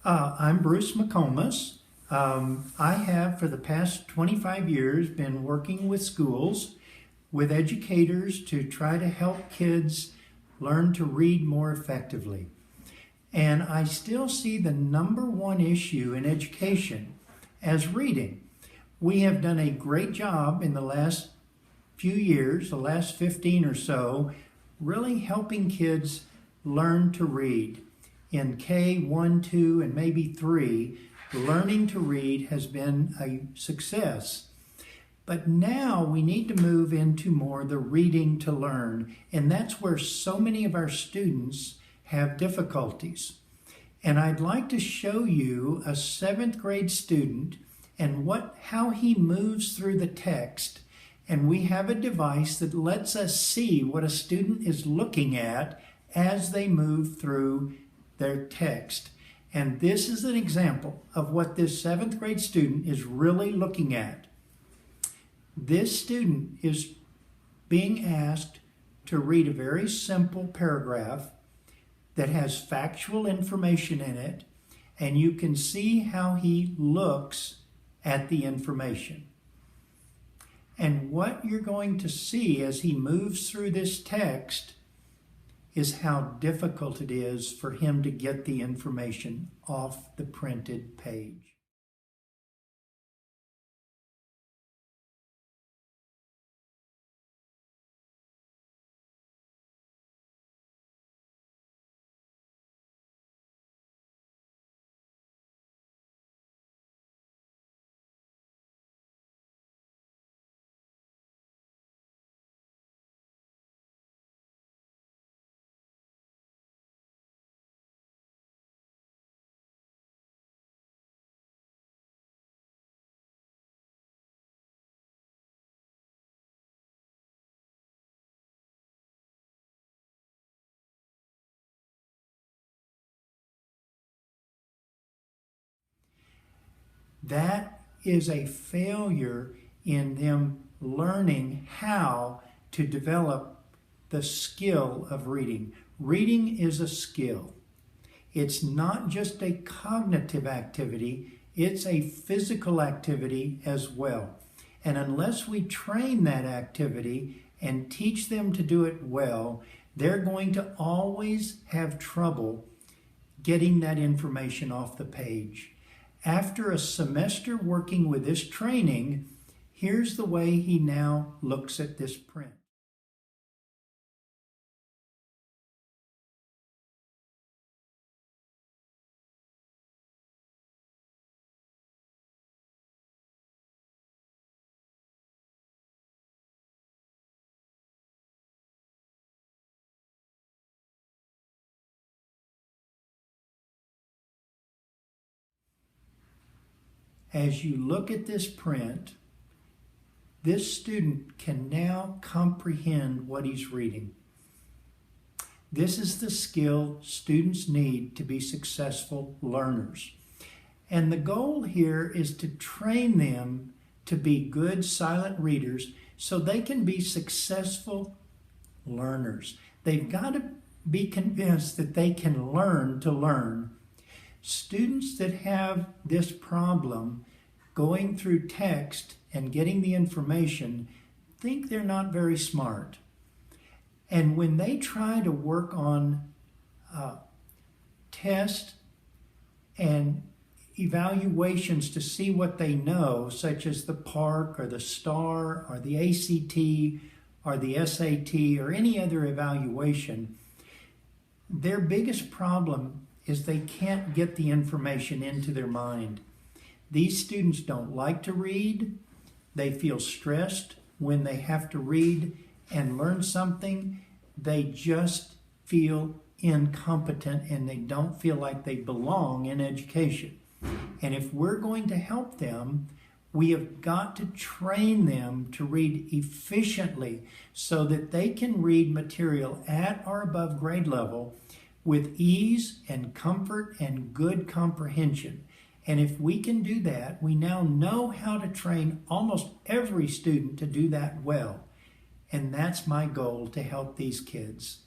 I'm Bruce McComas. I have, for the past 25 years, been working with schools, with educators to try to help kids learn to read more effectively. And I still see the number one issue in education as reading. We have done a great job in the last few years, the last 15 or so, really helping kids learn to read. In K1, 2, and maybe 3, learning to read has been a success. But now we need to move into more the reading to learn, and that's where so many of our students have difficulties. And I'd like to show you a 7th grade student and how he moves through the text. And we have a device that lets us see what a student is looking at as they move through their text. And this is an example of what this 7th grade student is really looking at. This student is being asked to read a very simple paragraph that has factual information in it, and you can see how he looks at the information. And what you're going to see as he moves through this text is how difficult it is for him to get the information off the printed page. That is a failure in them learning how to develop the skill of reading. Reading is a skill. It's not just a cognitive activity, it's a physical activity as well. And unless we train that activity and teach them to do it well, they're going to always have trouble getting that information off the page. After a semester working with this training, here's the way he now looks at this print. As you look at this print, this student can now comprehend what he's reading. This is the skill students need to be successful learners. And the goal here is to train them to be good silent readers so they can be successful learners. They've got to be convinced that they can learn to learn. Students that have this problem going through text and getting the information think they're not very smart. And when they try to work on tests and evaluations to see what they know, such as the PARC or the STAR or the ACT or the SAT or any other evaluation, their biggest problem is they can't get the information into their mind. These students don't like to read. They feel stressed when they have to read and learn something. They just feel incompetent and they don't feel like they belong in education. And if we're going to help them, we have got to train them to read efficiently so that they can read material at or above grade level with ease and comfort and good comprehension. And if we can do that, we now know how to train almost every student to do that well. And that's my goal, to help these kids.